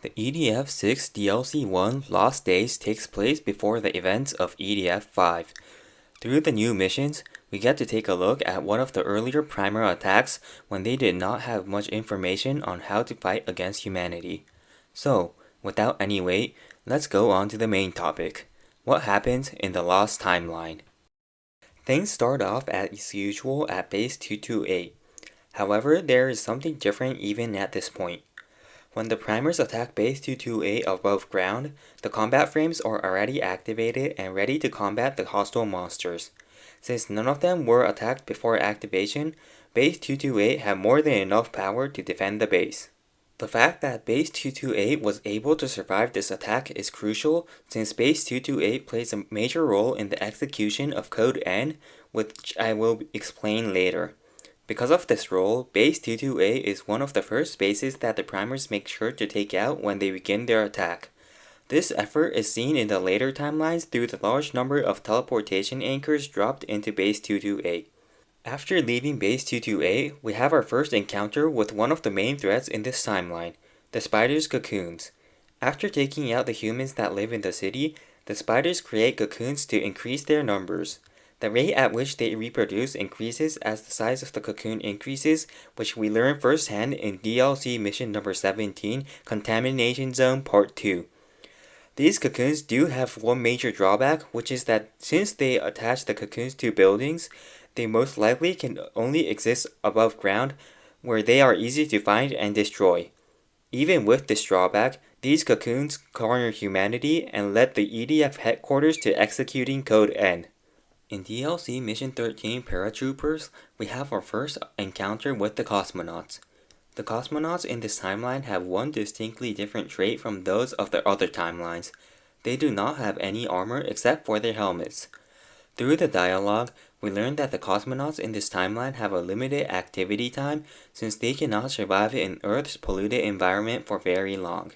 The EDF6 DLC1 Lost Days takes place before the events of EDF5. Through the new missions, we get to take a look at one of the earlier primer attacks when they did not have much information on how to fight against humanity. So, without any wait, let's go on to the main topic. What happens in the Lost Timeline? Things start off as usual at base 228. However, there is something different even at this point. When the primers attack base 228 above ground, the combat frames are already activated and ready to combat the hostile monsters. Since none of them were attacked before activation, base 228 had more than enough power to defend the base. The fact that base 228 was able to survive this attack is crucial since base 228 plays a major role in the execution of Code N, which I will explain later. Because of this role, base 228 is one of the first bases that the primers make sure to take out when they begin their attack. This effort is seen in the later timelines through the large number of teleportation anchors dropped into base 228. After leaving base 228, we have our first encounter with one of the main threats in this timeline, the spiders' cocoons. After taking out the humans that live in the city, the spiders create cocoons to increase their numbers. The rate at which they reproduce increases as the size of the cocoon increases, which we learn firsthand in DLC mission number 17, Contamination Zone Part 2. These cocoons do have one major drawback, which is that since they attach the cocoons to buildings, they most likely can only exist above ground, where they are easy to find and destroy. Even with this drawback, these cocoons corner humanity and led the EDF headquarters to executing Code N. In DLC Mission 13 Paratroopers, we have our first encounter with the cosmonauts. The cosmonauts in this timeline have one distinctly different trait from those of the other timelines. They do not have any armor except for their helmets. Through the dialogue, we learn that the cosmonauts in this timeline have a limited activity time since they cannot survive in Earth's polluted environment for very long.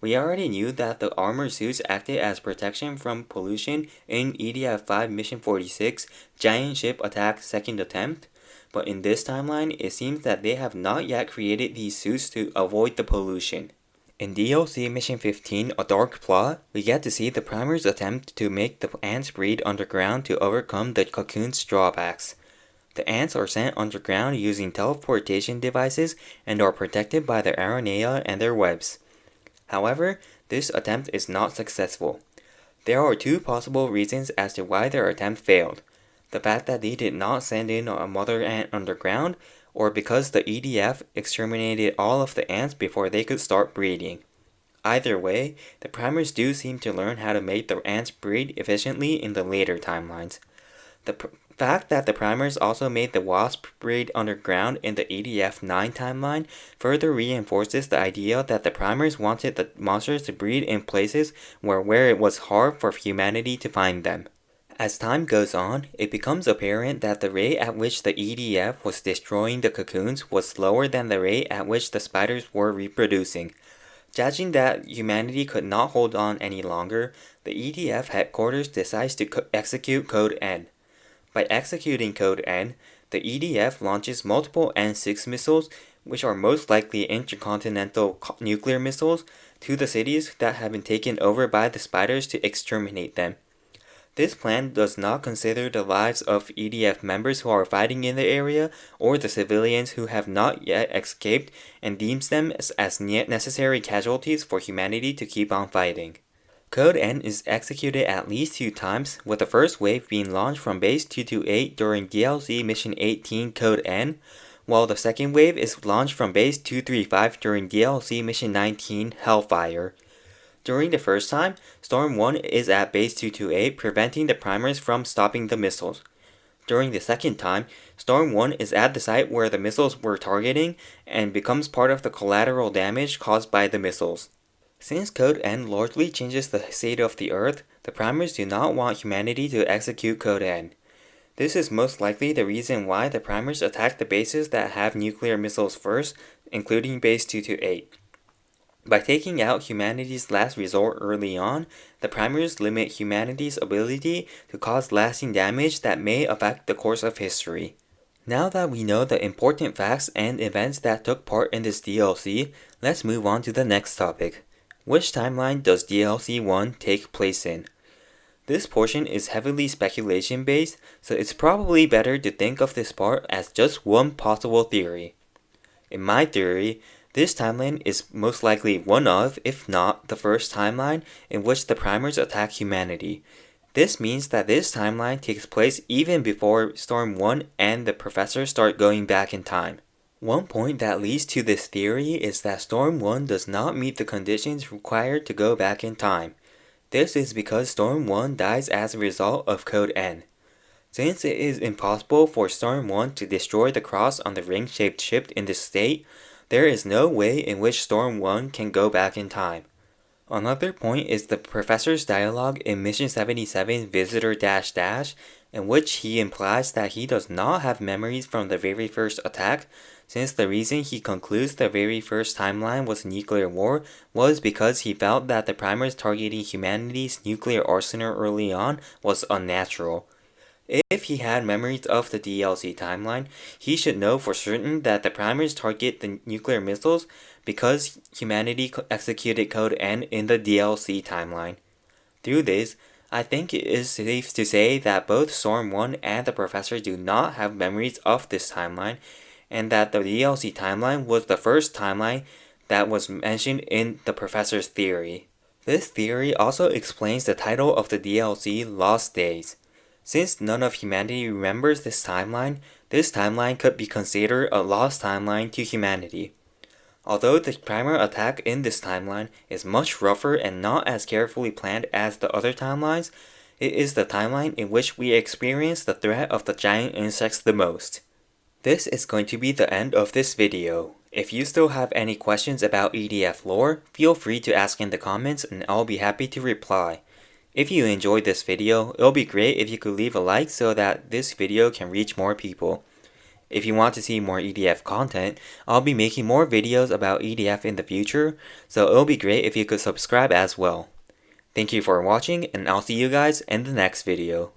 We already knew that the armor suits acted as protection from pollution in EDF5 Mission 46 Giant Ship Attack Second Attempt, but in this timeline it seems that they have not yet created these suits to avoid the pollution. In DLC Mission 15 A Dark Plot, we get to see the primers attempt to make the ants breed underground to overcome the cocoon's drawbacks. The ants are sent underground using teleportation devices and are protected by their aeronea and their webs. However, this attempt is not successful. There are two possible reasons as to why their attempt failed. The fact that they did not send in a mother ant underground, or because the EDF exterminated all of the ants before they could start breeding. Either way, the primers do seem to learn how to make the ants breed efficiently in the later timelines. The fact that the primers also made the wasp breed underground in the EDF9 timeline further reinforces the idea that the primers wanted the monsters to breed in places where it was hard for humanity to find them. As time goes on, it becomes apparent that the rate at which the EDF was destroying the cocoons was slower than the rate at which the spiders were reproducing. Judging that humanity could not hold on any longer, the EDF headquarters decides to execute Code N. By executing Code N, the EDF launches multiple N6 missiles, which are most likely intercontinental nuclear missiles, to the cities that have been taken over by the spiders to exterminate them. This plan does not consider the lives of EDF members who are fighting in the area or the civilians who have not yet escaped and deems them as necessary casualties for humanity to keep on fighting. Code N is executed at least 2 times, with the first wave being launched from base 228 during DLC Mission 18 Code N, while the second wave is launched from base 235 during DLC Mission 19 Hellfire. During the first time, Storm 1 is at base 228 preventing the primers from stopping the missiles. During the second time, Storm 1 is at the site where the missiles were targeting and becomes part of the collateral damage caused by the missiles. Since Code N largely changes the state of the Earth, the primers do not want humanity to execute Code N. This is most likely the reason why the primers attack the bases that have nuclear missiles first, including base 228. By taking out humanity's last resort early on, the primers limit humanity's ability to cause lasting damage that may affect the course of history. Now that we know the important facts and events that took part in this DLC, let's move on to the next topic. Which timeline does DLC1 take place in? This portion is heavily speculation based, so it's probably better to think of this part as just one possible theory. In my theory, this timeline is most likely one of, if not, the first timeline in which the primers attack humanity. This means that this timeline takes place even before Storm 1 and the Professor start going back in time. One point that leads to this theory is that Storm 1 does not meet the conditions required to go back in time. This is because Storm 1 dies as a result of Code N. Since it is impossible for Storm 1 to destroy the cross on the ring-shaped ship in this state, there is no way in which Storm 1 can go back in time. Another point is the Professor's dialogue in Mission 77 Visitor -- in which he implies that he does not have memories from the very first attack, since the reason he concludes the very first timeline was nuclear war was because he felt that the primers targeting humanity's nuclear arsenal early on was unnatural. If he had memories of the DLC timeline, he should know for certain that the primers target the nuclear missiles because humanity executed Code N in the DLC timeline. Through this, I think it is safe to say that both Storm 1 and the Professor do not have memories of this timeline, and that the DLC timeline was the first timeline that was mentioned in the Professor's theory. This theory also explains the title of the DLC, Lost Days. Since none of humanity remembers this timeline could be considered a lost timeline to humanity. Although the primer attack in this timeline is much rougher and not as carefully planned as the other timelines, it is the timeline in which we experience the threat of the giant insects the most. This is going to be the end of this video. If you still have any questions about EDF lore, feel free to ask in the comments and I'll be happy to reply. If you enjoyed this video, it'll be great if you could leave a like so that this video can reach more people. If you want to see more EDF content, I'll be making more videos about EDF in the future, so it'll be great if you could subscribe as well. Thank you for watching, and I'll see you guys in the next video.